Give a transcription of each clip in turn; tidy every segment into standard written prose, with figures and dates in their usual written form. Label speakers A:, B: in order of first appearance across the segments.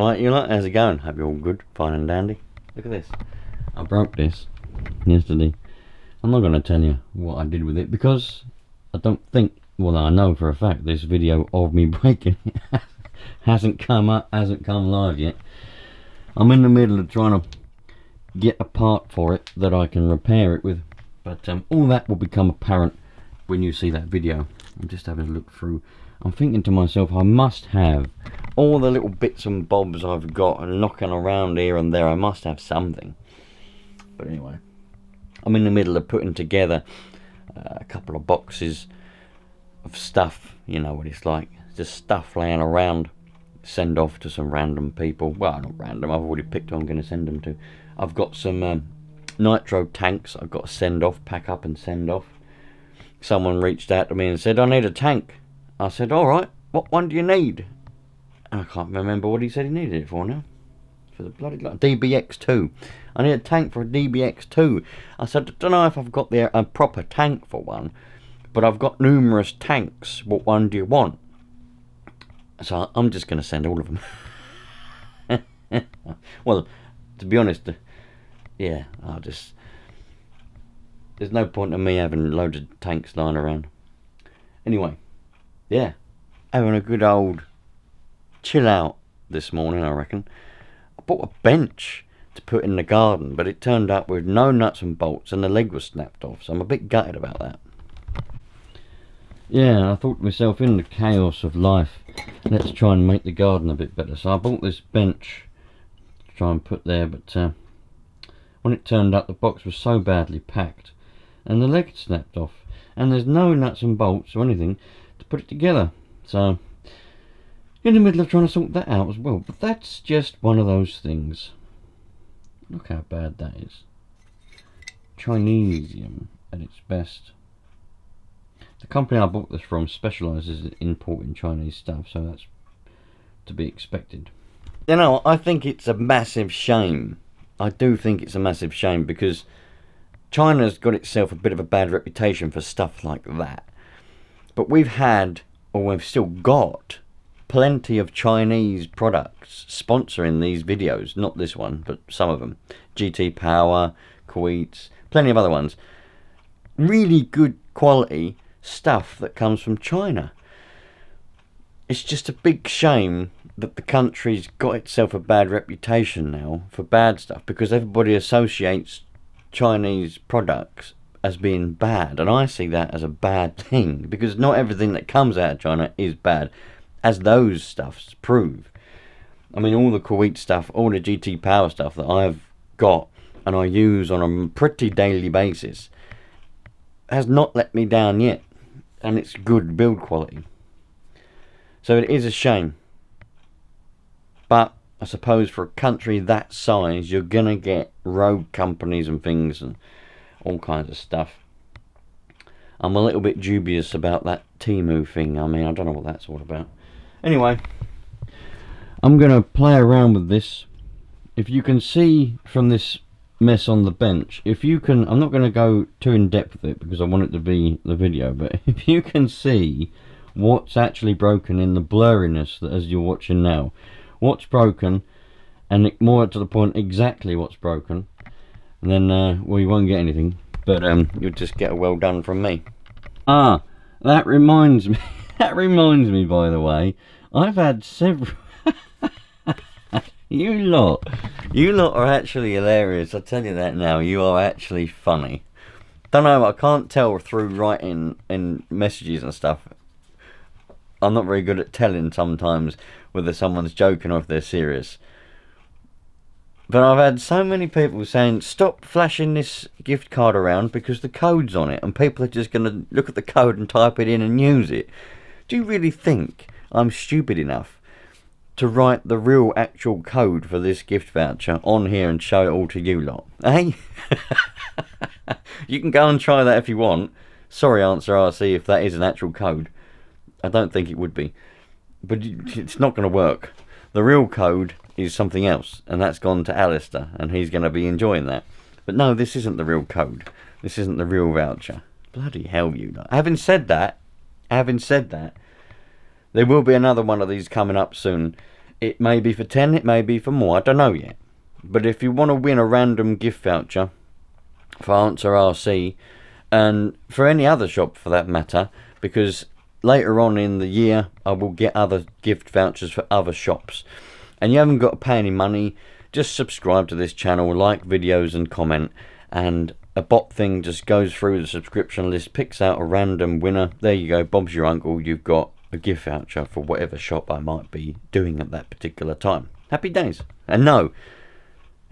A: Alright, you lot, how's it going? Hope you're all good, fine and dandy. Look at this. I broke this yesterday. I'm not going to tell you what I did with it because I don't think, well, I know for a fact this video of me breaking it hasn't come live yet. I'm in the middle of trying to get a part for it that I can repair it with, but all that will become apparent when you see that video. I'm just having a look through. I'm thinking to myself, I must have all the little bits and bobs I've got and knocking around here and there. I must have something. But anyway, I'm in the middle of putting together a couple of boxes of stuff. You know what it's like, just stuff laying around. Send off to some random people. Well, not random, I've already picked who I'm going to send them to. I've got some Nitro tanks I've got to send off, pack up and send off. Someone reached out to me and said, I need a tank. I said, alright, what one do you need? And I can't remember what he said he needed it for now. For the bloody DBX2. I need a tank for a DBX2. I said, I don't know if I've got a proper tank for one, but I've got numerous tanks. What one do you want? So I'm just going to send all of them. Well, to be honest, yeah, there's no point in me having loads of tanks lying around. Anyway, yeah, having a good old chill out this morning, I reckon. I bought a bench to put in the garden, but it turned up with no nuts and bolts and the leg was snapped off, so I'm a bit gutted about that. Yeah, I thought to myself, in the chaos of life, let's try and make the garden a bit better. So I bought this bench to try and put there, but when it turned up, the box was so badly packed and the leg had snapped off, and there's no nuts and bolts or anything to put it together. So in the middle of trying to sort that out as well, but that's just one of those things. Look how bad that is. Chinesium at its best. The company I bought this from specialises in importing Chinese stuff, so that's to be expected. You know, I think it's a massive shame. I do think it's a massive shame because China's got itself a bit of a bad reputation for stuff like that. But we've had, or we've still got, plenty of Chinese products sponsoring these videos. Not this one, but some of them. GT Power, Kuwait's, plenty of other ones. Really good quality stuff that comes from China. It's just a big shame that the country's got itself a bad reputation now for bad stuff, because everybody associates Chinese products as being bad, and I see that as a bad thing, because not everything that comes out of China is bad, as those stuffs prove. I mean, all the Kuwait stuff, all the GT Power stuff that I've got and I use on a pretty daily basis has not let me down yet, and it's good build quality. So it is a shame, but I suppose for a country that size, you're gonna get rogue companies and things and all kinds of stuff. I'm a little bit dubious about that Temu thing. I mean, I don't know what that's all about. Anyway, I'm gonna play around with this. If you can see from this mess on the bench, if you can, I'm not going to go too in depth with it because I want it to be the video, but if you can see what's actually broken in the blurriness that as you're watching now, what's broken, and more to the point exactly what's broken, then well, you won't get anything, but you'll just get a well done from me. Ah, that reminds me by the way, I've had several You lot are actually hilarious, I tell you that now. You are actually funny. Don't know, I can't tell through writing and messages and stuff. I'm not very good at telling sometimes whether someone's joking or if they're serious. But I've had so many people saying, stop flashing this gift card around because the code's on it and people are just going to look at the code and type it in and use it. Do you really think I'm stupid enough to write the real actual code for this gift voucher on here and show it all to you lot, eh? You can go and try that if you want. Sorry, Answer RC, if that is an actual code. I don't think it would be, but it's not going to work. The real code is something else, and that's gone to Alistair, and he's going to be enjoying that. But no, this isn't the real code. This isn't the real voucher. Bloody hell, you lot. Having said that, there will be another one of these coming up soon. It may be for 10, it may be for more, I don't know yet. But if you want to win a random gift voucher for Answer RC, and for any other shop for that matter, because later on in the year I will get other gift vouchers for other shops, and you haven't got to pay any money. Just subscribe to this channel, like videos and comment, and a bot thing just goes through the subscription list, picks out a random winner. There you go, Bob's your uncle, you've got a gift voucher for whatever shop I might be doing at that particular time. Happy days. And no,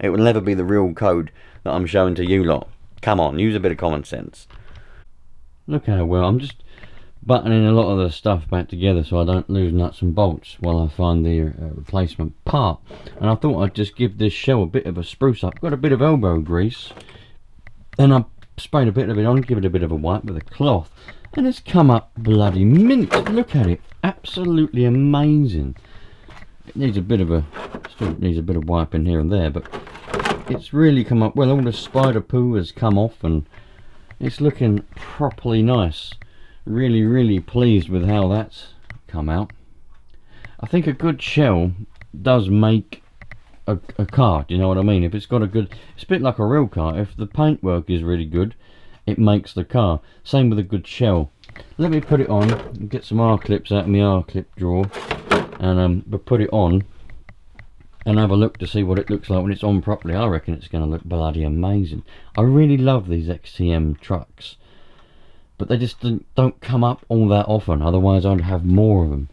A: it will never be the real code that I'm showing to you lot. Come on, use a bit of common sense. Look how well, I'm just buttoning a lot of the stuff back together so I don't lose nuts and bolts while I find the replacement part. And I thought I'd just give this shell a bit of a spruce up. Got a bit of elbow grease, and I sprayed a bit of it on, give it a bit of a wipe with a cloth, and it's come up bloody mint. Look at it, absolutely amazing. It needs a bit of a, still needs a bit of wiping here and there, but it's really come up well. All the spider poo has come off and it's looking properly nice. Really pleased with how that's come out. I think a good shell does make a car, do you know what I mean? If it's got a good, it's a bit like a real car. If the paintwork is really good, it makes the car. Same with a good shell. Let me put it on, get some R-clips out of my R-clip drawer, and we'll put it on and have a look to see what it looks like when it's on properly. I reckon it's going to look bloody amazing. I really love these XTM trucks, but they just don't come up all that often, otherwise I'd have more of them.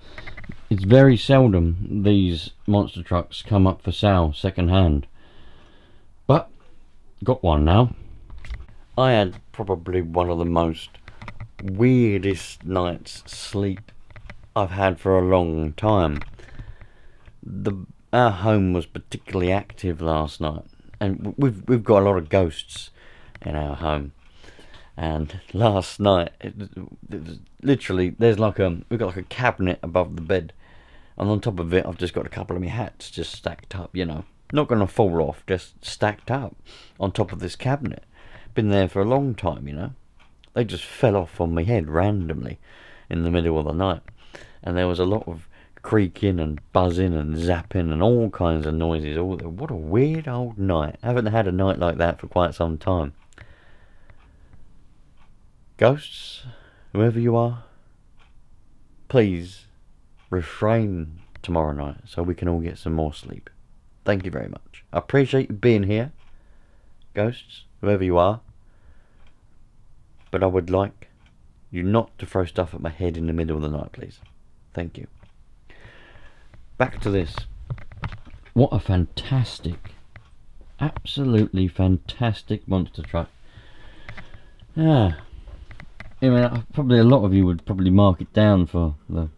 A: It's very seldom these monster trucks come up for sale second hand, but got one now. I had probably one of the most weirdest nights sleep I've had for a long time. Our home was particularly active last night, and we've got a lot of ghosts in our home. And last night, it was literally, there's like we've got like a cabinet above the bed, and on top of it I've just got a couple of my hats just stacked up, you know, not gonna fall off, just stacked up on top of this cabinet. Been there for a long time, you know. They just fell off on my head randomly in the middle of the night, and there was a lot of creaking and buzzing and zapping and all kinds of noises. What a weird old night. I haven't had a night like that for quite some time. Ghosts, whoever you are, please refrain tomorrow night so we can all get some more sleep. Thank you very much. I appreciate you being here, ghosts, whoever you are, but I would like you not to throw stuff at my head in the middle of the night, please. Thank you. Back to this. What a fantastic, absolutely fantastic monster truck. I mean, probably a lot of you would probably mark it down for the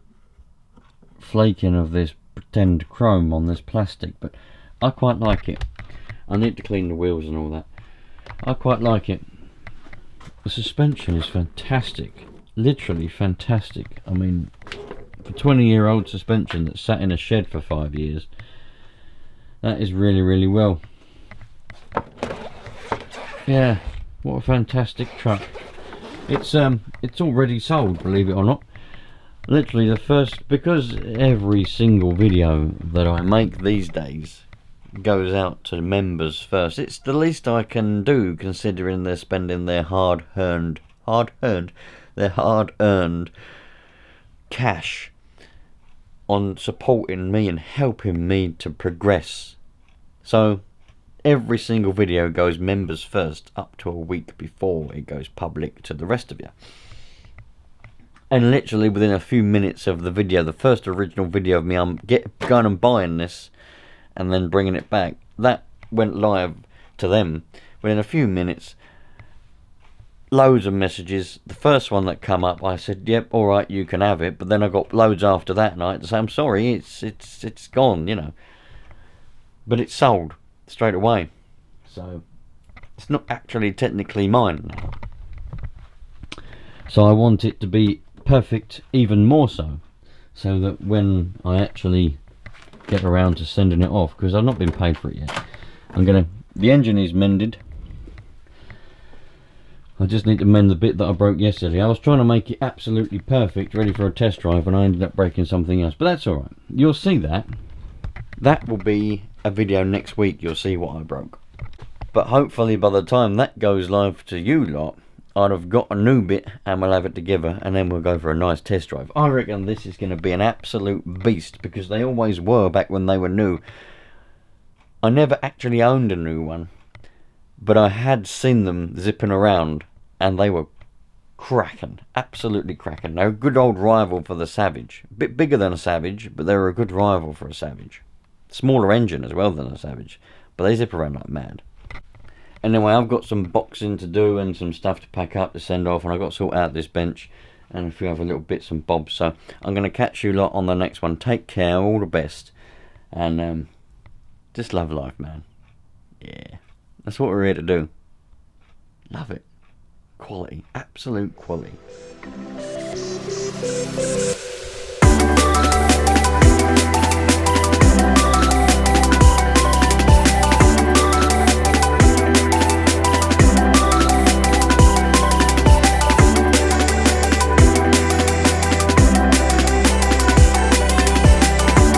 A: flaking of this pretend chrome on this plastic, but I quite like it. I need to clean the wheels and all that. I quite like it. The suspension is fantastic, literally fantastic. I mean, for 20-year-old suspension that sat in a shed for 5 years, that is really well. Yeah, what a fantastic truck. It's already sold, believe it or not. Literally the first, because every single video that I make these days goes out to members first. It's the least I can do, considering they're spending their hard-earned cash on supporting me and helping me to progress. So every single video goes members first, up to a week before it goes public to the rest of you. And literally within a few minutes of the video, the first original video of me going and buying this and then bringing it back, that went live to them within a few minutes. Loads of messages. The first one that come up, I said, yep, alright, you can have it. But then I got loads after that, and I had to say, I'm sorry, it's gone, you know. But it's sold straight away, so it's not actually technically mine. So I want it to be perfect, even more so that when I actually get around to sending it off, because I've not been paid for it yet, the engine is mended. I just need to mend the bit that I broke yesterday. I was trying to make it absolutely perfect, ready for a test drive, and I ended up breaking something else, but that's alright. You'll see that That will be a video next week. You'll see what I broke. But hopefully by the time that goes live to you lot, I'd have got a new bit and we'll have it together, and then we'll go for a nice test drive. I reckon this is going to be an absolute beast, because they always were back when they were new. I never actually owned a new one, but I had seen them zipping around, and they were cracking, absolutely cracking. They're a good old rival for the Savage. A bit bigger than a Savage, but they were a good rival for a Savage. Smaller engine as well than a Savage, but they zip around like mad. Anyway, I've got some boxing to do and some stuff to pack up to send off, and I've got to sort out this bench and a few other little bits and bobs. So I'm going to catch you lot on the next one. Take care, all the best, and just love life, man. Yeah, that's what we're here to do. Love it. Quality, absolute quality.